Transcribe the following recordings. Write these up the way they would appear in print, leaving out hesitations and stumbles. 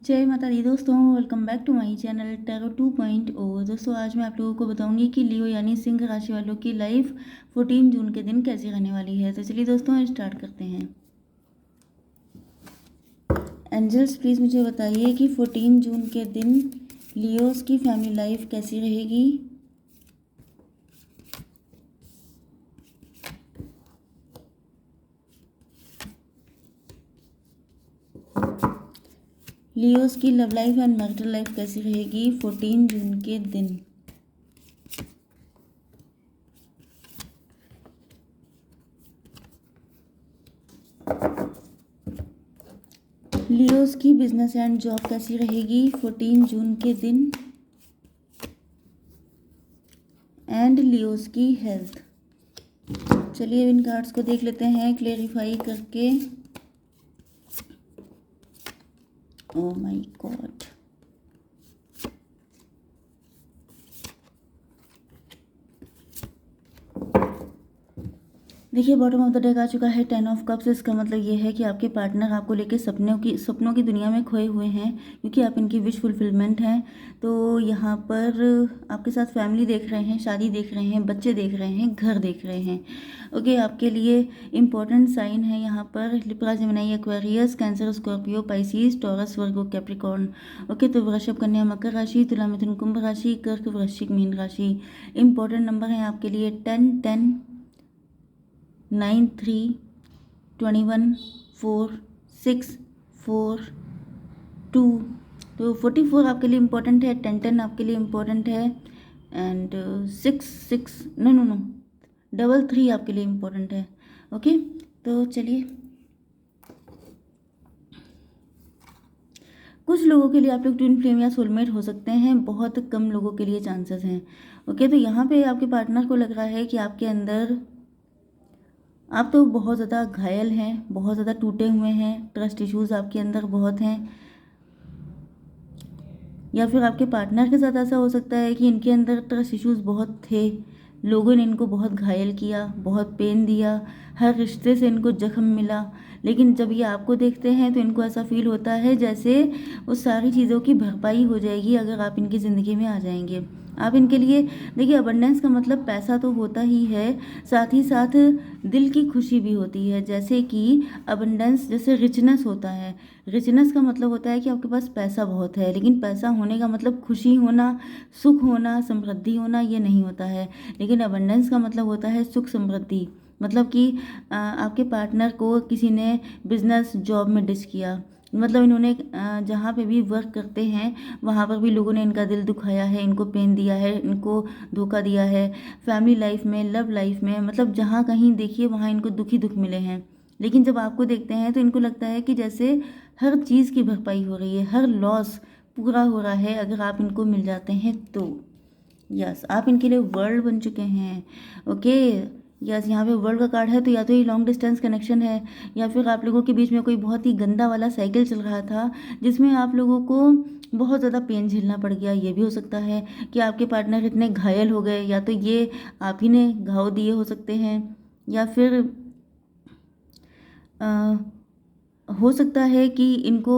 जय माता दी दोस्तों, welcome back to my channel tarot 2.0। दोस्तों आज मैं आप लोगों को बताऊंगी कि लियो यानी सिंह राशि वालों की लाइफ 14 जून के दिन कैसी रहने वाली है। तो चलिए दोस्तों स्टार्ट करते हैं। एंजल्स प्लीज़ मुझे बताइए कि 14 जून के दिन लियोस की फैमिली लाइफ कैसी रहेगी। लियोस की love life and marital life कैसी रहेगी 14 जून के दिन। लियोस की बिजनेस एंड जॉब कैसी रहेगी 14 जून के दिन। एंड लियोस की हेल्थ। चलिए इन कार्ड्स को देख लेते हैं क्लेरिफाई करके। ओह माय गॉड, देखिए बॉटम ऑफ द डेक आ चुका है 10 ऑफ कप्स। इसका मतलब ये है कि आपके पार्टनर आपको लेके सपनों की दुनिया में खोए हुए हैं, क्योंकि आप इनकी विश फुलफिलमेंट हैं। तो यहाँ पर आपके साथ फैमिली देख रहे हैं, शादी देख रहे हैं, बच्चे देख रहे हैं, घर देख रहे हैं। ओके, आपके लिए इम्पोर्टेंट साइन है यहाँ पर Libra, Gemini, Aquarius, Cancer, Scorpio, Pisces, Taurus, Virgo, Capricorn. Okay, तो वृषभ, कन्या, मकर राशि, तुला, मिथुन, कुंभ राशि, कर्क, वृश्चिक, मीन राशि। इंपॉर्टेंट नंबर है आपके लिए 10, 10, 9, 3, 21, 4, 6, 4, 2। तो 44 आपके लिए इम्पोर्टेंट है, 10, 10 आपके लिए इम्पोर्टेंट है, एंड 6, 6, नो नो नो, 3, 3 आपके लिए इम्पोर्टेंट है। ओके, तो चलिए कुछ लोगों के लिए आप लोग ट्विन फ्लेम या सोलमेट हो सकते हैं, बहुत कम लोगों के लिए चांसेस हैं। ओके, तो यहाँ पे आपके पार्टनर को लग रहा है कि आपके अंदर आप तो बहुत ज़्यादा घायल हैं, बहुत ज़्यादा टूटे हुए हैं, ट्रस्ट इश्यूज़ आपके अंदर बहुत हैं। या फिर आपके पार्टनर के साथ ऐसा हो सकता है कि इनके अंदर ट्रस्ट इश्यूज़ बहुत थे, लोगों ने इनको बहुत घायल किया, बहुत पेन दिया, हर रिश्ते से इनको जख्म मिला। लेकिन जब ये आपको देखते हैं तो इनको ऐसा फील होता है जैसे उस सारी चीज़ों की भरपाई हो जाएगी अगर आप इनकी ज़िंदगी में आ जाएंगे। आप इनके लिए देखिए, अबंडेंस का मतलब पैसा तो होता ही है, साथ ही साथ दिल की खुशी भी होती है। जैसे कि अबंडेंस जैसे रिचनेस होता है, रिचनेस का मतलब होता है कि आपके पास पैसा बहुत है, लेकिन पैसा होने का मतलब खुशी होना, सुख होना, समृद्धि होना ये नहीं होता है। लेकिन अबंडेंस का मतलब होता है सुख समृद्धि। मतलब कि आपके पार्टनर को किसी ने बिजनेस जॉब में डिच किया, मतलब इन्होंने जहाँ पे भी वर्क करते हैं वहाँ पर भी लोगों ने इनका दिल दुखाया है, इनको पेन दिया है, इनको धोखा दिया है। फैमिली लाइफ में, लव लाइफ में, मतलब जहाँ कहीं देखिए वहाँ इनको दुख ही दुख मिले हैं। लेकिन जब आपको देखते हैं तो इनको लगता है कि जैसे हर चीज़ की भरपाई हो रही है, हर लॉस पूरा हो रहा है अगर आप इनको मिल जाते हैं तो। यस, आप इनके लिए वर्ल्ड बन चुके हैं। ओके, यस, यहाँ पे वर्ल्ड का कार्ड है, तो या तो ये लॉन्ग डिस्टेंस कनेक्शन है, या फिर आप लोगों के बीच में कोई बहुत ही गंदा वाला साइकिल चल रहा था जिसमें आप लोगों को बहुत ज़्यादा पेन झेलना पड़ गया। ये भी हो सकता है कि आपके पार्टनर इतने घायल हो गए, या तो ये आप ही ने घाव दिए हो सकते हैं, या फिर हो सकता है कि इनको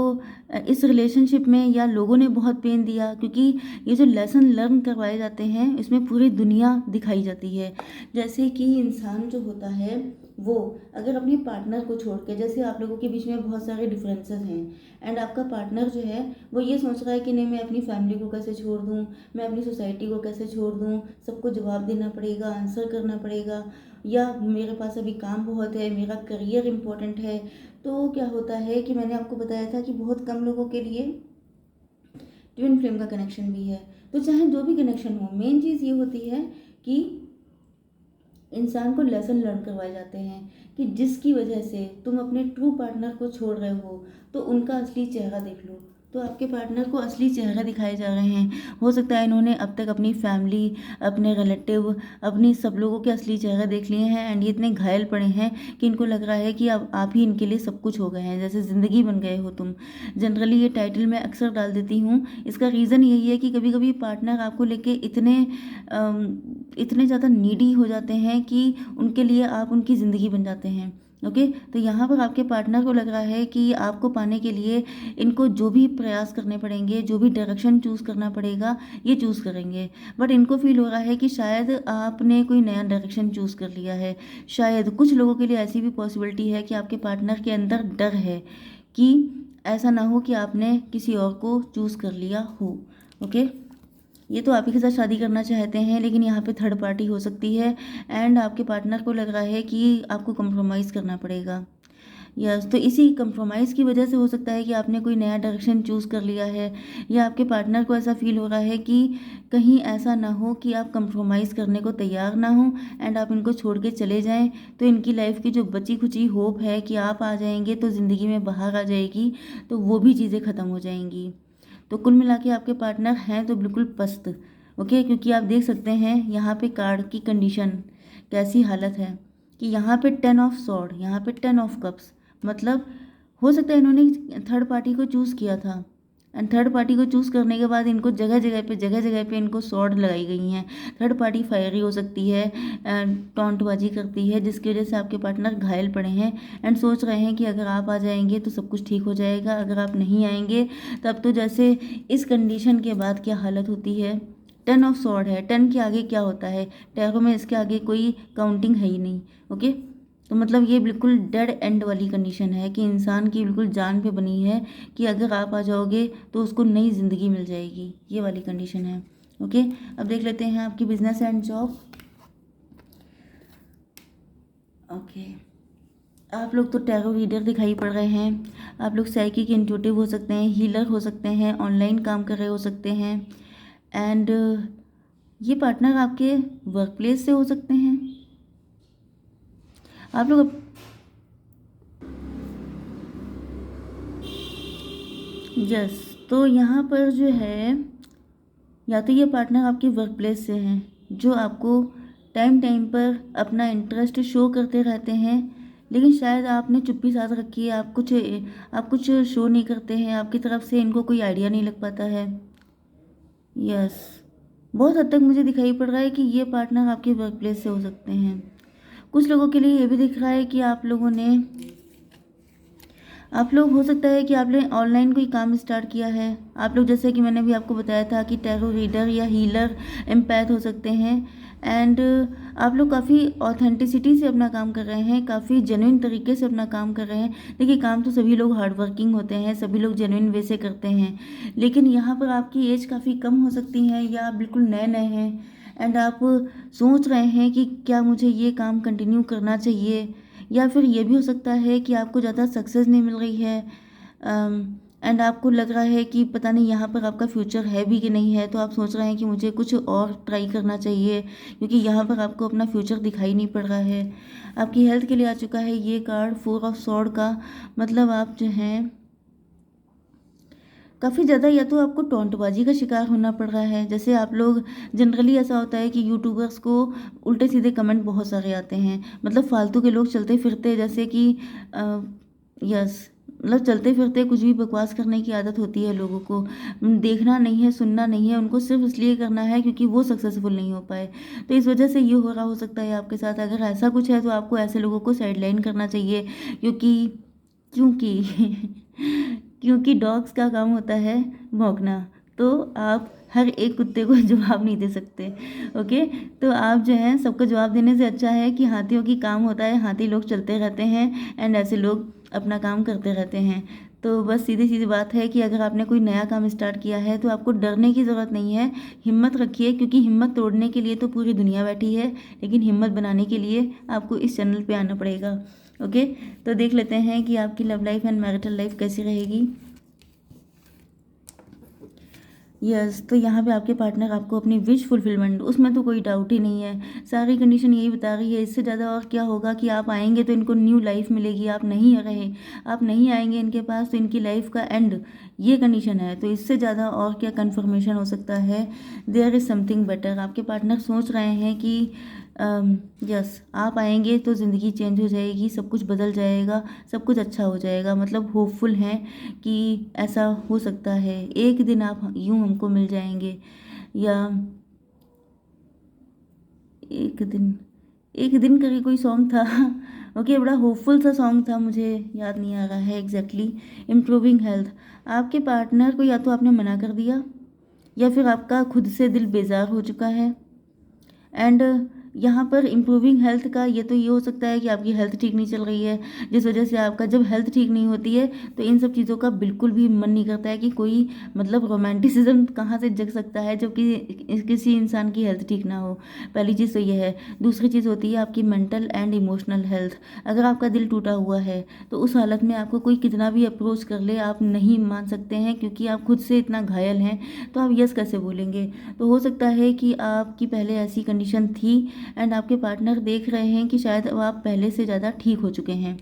इस रिलेशनशिप में या लोगों ने बहुत पेन दिया, क्योंकि ये जो लेसन लर्न करवाए जाते हैं इसमें पूरी दुनिया दिखाई जाती है। जैसे कि इंसान जो होता है वो अगर अपने पार्टनर को छोड़ के, जैसे आप लोगों के बीच में बहुत सारे डिफरेंसेस हैं एंड आपका पार्टनर जो है वो ये सोच रहा है कि नहीं, मैं अपनी फैमिली को कैसे छोड़ दूँ, मैं अपनी सोसाइटी को कैसे छोड़ दूँ, सबको जवाब देना पड़ेगा, आंसर करना पड़ेगा, या मेरे पास अभी काम बहुत है, मेरा करियर इम्पोर्टेंट है। तो क्या होता है कि मैंने आपको बताया था कि बहुत कम लोगों के लिए ट्विन फ्लेम का कनेक्शन भी है। तो चाहे जो भी कनेक्शन हो, मेन चीज़ ये होती है कि इंसान को लेसन लर्न करवाए जाते हैं कि जिसकी वजह से तुम अपने ट्रू पार्टनर को छोड़ रहे हो तो उनका असली चेहरा देख लो। तो आपके पार्टनर को असली चेहरा दिखाए जा रहे हैं। हो सकता है इन्होंने अब तक अपनी फैमिली, अपने रिलेटिव, अपनी सब लोगों के असली चेहरे देख लिए हैं एंड ये इतने घायल पड़े हैं कि इनको लग रहा है कि अब आप ही इनके लिए सब कुछ हो गए हैं, जैसे ज़िंदगी बन गए हो तुम। जनरली ये टाइटल मैं अक्सर डाल देती हूँ, इसका रीज़न यही है कि कभी कभी पार्टनर आपको लेके इतने ज़्यादा नीडी हो जाते हैं कि उनके लिए आप उनकी ज़िंदगी बन जाते हैं। ओके, तो यहाँ पर आपके पार्टनर को लग रहा है कि आपको पाने के लिए इनको जो भी प्रयास करने पड़ेंगे, जो भी डायरेक्शन चूज़ करना पड़ेगा, ये चूज़ करेंगे। बट इनको फील हो रहा है कि शायद आपने कोई नया डायरेक्शन चूज़ कर लिया है। शायद कुछ लोगों के लिए ऐसी भी पॉसिबिलिटी है कि आपके पार्टनर के अंदर डर है कि ऐसा ना हो कि आपने किसी और को चूज़ कर लिया हो। ओके, ये तो आप ही के साथ शादी करना चाहते हैं, लेकिन यहाँ पे थर्ड पार्टी हो सकती है एंड आपके पार्टनर को लग रहा है कि आपको कंप्रोमाइज़ करना पड़ेगा। यस, तो इसी कंप्रोमाइज़ की वजह से हो सकता है कि आपने कोई नया डायरेक्शन चूज़ कर लिया है, या आपके पार्टनर को ऐसा फील हो रहा है कि कहीं ऐसा ना हो कि आप कंप्रोमाइज़ करने को तैयार ना हो एंड आप इनको छोड़ के चले जाएं, तो इनकी लाइफ की जो बची खुची होप है कि आप आ जाएंगे तो ज़िंदगी में बाहर आ जाएगी, तो वो भी चीज़ें ख़त्म हो जाएंगी। तो कुल मिला के आपके पार्टनर हैं तो बिल्कुल पस्त। ओके, क्योंकि आप देख सकते हैं यहाँ पे कार्ड की कंडीशन कैसी हालत है कि यहाँ पे 10 ऑफ सॉर्ड, यहाँ पे 10 ऑफ कप्स, मतलब हो सकता है इन्होंने थर्ड पार्टी को चूज़ किया था एंड थर्ड पार्टी को चूज़ करने के बाद इनको जगह जगह पे इनको सॉर्ड लगाई गई हैं। थर्ड पार्टी फायरी हो सकती है, टॉन्टबाजी करती है, जिसकी वजह से आपके पार्टनर घायल पड़े हैं एंड सोच रहे हैं कि अगर आप आ जाएंगे तो सब कुछ ठीक हो जाएगा, अगर आप नहीं आएंगे तब तो जैसे इस कंडीशन के बाद क्या हालत होती है। 10 ऑफ सॉर्ड है, 10 के आगे क्या होता है, टैरो में इसके आगे कोई काउंटिंग है ही नहीं। ओके, तो मतलब ये बिल्कुल डेड एंड वाली कंडीशन है कि इंसान की बिल्कुल जान पे बनी है कि अगर आप आ जाओगे तो उसको नई ज़िंदगी मिल जाएगी, ये वाली कंडीशन है। ओके, अब देख लेते हैं आपकी बिजनेस एंड जॉब। ओके, आप लोग तो टैरो रीडर दिखाई पड़ रहे हैं, आप लोग साइकिक इंट्यूटिव हो सकते हैं, हीलर हो सकते हैं, ऑनलाइन काम कर रहे हो सकते हैं एंड ये पार्टनर आपके वर्क प्लेस से हो सकते हैं। आप लोग यस, तो यहाँ पर जो है या तो ये पार्टनर आपके वर्क प्लेस से हैं जो आपको टाइम टाइम पर अपना इंटरेस्ट शो करते रहते हैं, लेकिन शायद आपने चुप्पी साध रखी है, आप कुछ शो नहीं करते हैं, आपकी तरफ से इनको कोई आइडिया नहीं लग पाता है। यस, बहुत हद तक मुझे दिखाई पड़ रहा है कि ये पार्टनर आपके वर्क प्लेस से हो सकते हैं। कुछ लोगों के लिए ये भी दिख रहा है कि आप लोग हो सकता है कि आपने ऑनलाइन कोई काम स्टार्ट किया है। आप लोग जैसे कि मैंने भी आपको बताया था कि टैरो रीडर या हीलर एम्पैथ हो सकते हैं एंड आप लोग काफ़ी ऑथेंटिसिटी से अपना काम कर रहे हैं, काफ़ी जेन्युइन तरीके से अपना काम कर रहे हैं। देखिए, काम तो सभी लोग हार्ड वर्किंग होते हैं, सभी लोग जेन्युइन वे से करते हैं, लेकिन यहाँ पर आपकी एज काफ़ी कम हो सकती है या आप बिल्कुल नए नए हैं एंड आप सोच रहे हैं कि क्या मुझे ये काम कंटिन्यू करना चाहिए, या फिर ये भी हो सकता है कि आपको ज़्यादा सक्सेस नहीं मिल रही है एंड आपको लग रहा है कि पता नहीं यहाँ पर आपका फ्यूचर है भी कि नहीं है, तो आप सोच रहे हैं कि मुझे कुछ और ट्राई करना चाहिए क्योंकि यहाँ पर आपको अपना फ्यूचर दिखाई नहीं पड़ रहा है। आपकी हेल्थ के लिए आ चुका है ये कार्ड 4 ऑफ सॉर्ड का, मतलब आप जो हैं काफ़ी ज़्यादा या तो आपको टोंटबाजी का शिकार होना पड़ रहा है। जैसे आप लोग जनरली ऐसा होता है कि यूट्यूबर्स को उल्टे सीधे कमेंट बहुत सारे आते हैं, मतलब फालतू के लोग चलते फिरते जैसे कि यस, मतलब चलते फिरते कुछ भी बकवास करने की आदत होती है लोगों को। देखना नहीं है, सुनना नहीं है, उनको सिर्फ इसलिए करना है क्योंकि वो सक्सेसफुल नहीं हो पाए। तो इस वजह से ये हो रहा हो सकता है आपके साथ। अगर ऐसा कुछ है तो आपको ऐसे लोगों को साइडलाइन करना चाहिए, क्योंकि क्योंकि क्योंकि डॉग्स का काम होता है भौंकना, तो आप हर एक कुत्ते को जवाब नहीं दे सकते। ओके, तो आप जो है सबको जवाब देने से अच्छा है कि हाथियों की काम होता है, हाथी लोग चलते रहते हैं एंड ऐसे लोग अपना काम करते रहते हैं। तो बस सीधी सीधी बात है कि अगर आपने कोई नया काम स्टार्ट किया है तो आपको डरने की ज़रूरत नहीं है, हिम्मत रखिए, क्योंकि हिम्मत तोड़ने के लिए तो पूरी दुनिया बैठी है, लेकिन हिम्मत बनाने के लिए आपको इस चैनल पे आना पड़ेगा। ओके, तो देख लेते हैं कि आपकी love life and marital life कैसी रहेगी। यस, तो यहाँ पे आपके पार्टनर आपको अपनी विश फुलफिलमेंट, उसमें तो कोई डाउट ही नहीं है, सारी कंडीशन यही बता रही है। इससे ज़्यादा और क्या होगा कि आप आएंगे तो इनको न्यू लाइफ मिलेगी, आप नहीं रहे, आप नहीं आएंगे इनके पास तो इनकी लाइफ का एंड, ये कंडीशन है। तो इससे ज़्यादा और क्या कन्फर्मेशन हो सकता है। There is something better. आपके पार्टनर सोच रहे हैं कि यस, आप आएंगे तो ज़िंदगी चेंज हो जाएगी, सब कुछ बदल जाएगा, सब कुछ अच्छा हो जाएगा, मतलब होपफुल हैं कि ऐसा हो सकता है, एक दिन आप यूं हमको मिल जाएंगे, या एक दिन, एक दिन करके कोई सॉन्ग था ओके, बड़ा होपफुल सा सॉन्ग था, मुझे याद नहीं आ रहा है एग्जैक्टली। इम्प्रूविंग हेल्थ, आपके पार्टनर को या तो आपने मना कर दिया या फिर आपका खुद से दिल बेजार हो चुका है। एंड यहाँ पर इम्प्रूविंग हेल्थ का ये हो सकता है कि आपकी हेल्थ ठीक नहीं चल रही है, जिस वजह से आपका जब हेल्थ ठीक नहीं होती है तो इन सब चीज़ों का बिल्कुल भी मन नहीं करता है कि कोई मतलब रोमांटिसिज्म कहाँ से जग सकता है जबकि किसी इंसान की हेल्थ ठीक ना हो। पहली चीज़ तो ये है। दूसरी चीज़ होती है आपकी मेंटल एंड इमोशनल हेल्थ। अगर आपका दिल टूटा हुआ है तो उस हालत में आपको कोई कितना भी अप्रोच कर ले आप नहीं मान सकते हैं, क्योंकि आप खुद से इतना घायल हैं, तो आप यस कैसे बोलेंगे। तो हो सकता है कि आपकी पहले ऐसी कंडीशन थी एंड आपके पार्टनर देख रहे हैं कि शायद अब आप पहले से ज़्यादा ठीक हो चुके हैं।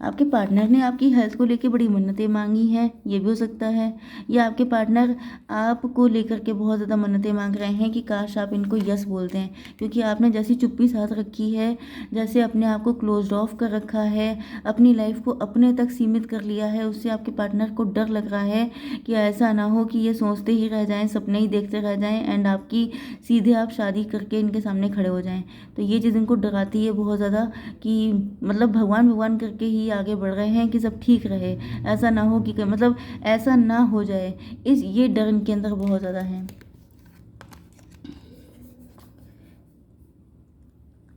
आपके पार्टनर ने आपकी हेल्थ को लेकर बड़ी मन्नतें मांगी हैं, ये भी हो सकता है। या आपके पार्टनर आपको लेकर के बहुत ज़्यादा मन्नतें मांग रहे हैं कि काश आप इनको यस बोल दें, क्योंकि आपने जैसी चुप्पी साध रखी है, जैसे अपने आप को क्लोज ऑफ कर रखा है, अपनी लाइफ को अपने तक सीमित कर लिया है, उससे आपके पार्टनर को डर लग रहा है कि ऐसा ना हो कि ये सोचते ही रह जाएं, सपने ही देखते रह जाएं एंड आपकी सीधे आप शादी करके इनके सामने खड़े हो जाएं। तो ये चीज़ इनको डराती है बहुत ज़्यादा कि मतलब भगवान भगवान करके ही आगे बढ़ रहे हैं कि सब ठीक रहे, ऐसा ना हो कि मतलब ऐसा ना हो जाए, इस ये डर इनके अंदर बहुत ज़्यादा है।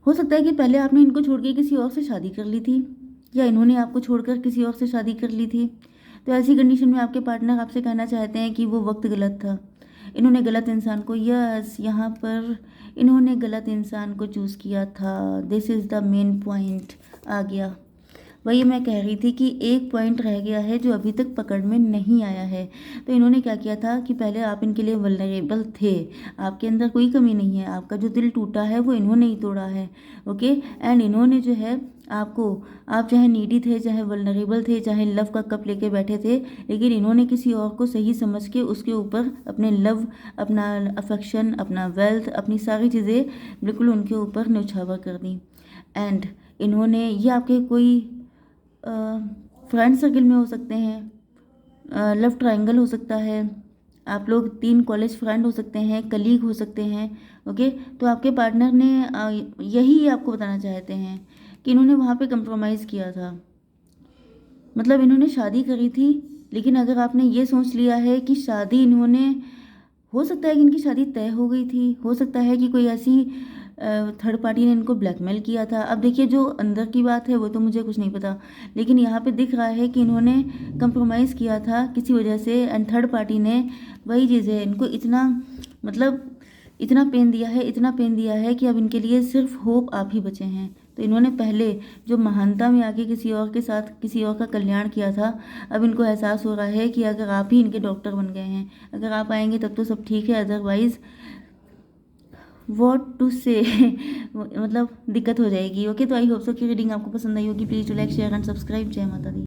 हो सकता है कि पहले आपने इनको छोड़ के किसी और से शादी कर ली थी या इन्होंने आपको छोड़कर किसी और से शादी कर ली थी। तो ऐसी कंडीशन में आपके पार्टनर आपसे कहना चाहते हैं कि वो वक्त गलत था, इन्होंने गलत इंसान को, यस यहाँ पर इन्होंने गलत इंसान को चूज़ किया था। This is the main point आ गया। वही मैं कह रही थी कि एक पॉइंट रह गया है जो अभी तक पकड़ में नहीं आया है। तो इन्होंने क्या किया था कि पहले आप इनके लिए वल्नरेबल थे, आपके अंदर कोई कमी नहीं है, आपका जो दिल टूटा है वो इन्होंने ही तोड़ा है। ओके, एंड इन्होंने जो है आपको, आप चाहे नीडी थे, चाहे वल्नरेबल थे, चाहे लव का कप लेके बैठे थे, लेकिन इन्होंने किसी और को सही समझ के उसके ऊपर अपने लव, अपना अफेक्शन, अपना वेल्थ, अपनी सारी चीज़ें बिल्कुल उनके ऊपर न्यौछावर कर दी। एंड इन्होंने, ये आपके कोई फ्रेंड सर्कल में हो सकते हैं, लव ट्रायंगल हो सकता है, आप लोग 3 कॉलेज फ्रेंड हो सकते हैं, कलीग हो सकते हैं। ओके, तो आपके पार्टनर ने यही आपको बताना चाहते हैं कि इन्होंने वहाँ पे कंप्रोमाइज़ किया था। मतलब इन्होंने शादी करी थी, लेकिन अगर आपने ये सोच लिया है कि शादी इन्होंने, हो सकता है कि इनकी शादी तय हो गई थी, हो सकता है कि कोई ऐसी थर्ड पार्टी ने इनको ब्लैकमेल किया था। अब देखिए, जो अंदर की बात है वो तो मुझे कुछ नहीं पता, लेकिन यहाँ पे दिख रहा है कि इन्होंने कंप्रोमाइज़ किया था किसी वजह से एंड थर्ड पार्टी ने वही चीज़ है, इनको इतना मतलब इतना पेन दिया है, इतना पेन दिया है कि अब इनके लिए सिर्फ होप आप ही बचे हैं। तो इन्होंने पहले जो महानता में आके किसी और के साथ किसी और का कल्याण किया था, अब इनको एहसास हो रहा है कि अगर आप ही इनके डॉक्टर बन गए हैं, अगर आप आएंगे तब तो सब ठीक है, अदरवाइज़ वॉट टू से मतलब दिक्कत हो जाएगी। ओके, तो आई होप सो कि रीडिंग आपको पसंद आई होगी। Please to like share and subscribe. जय माता दी।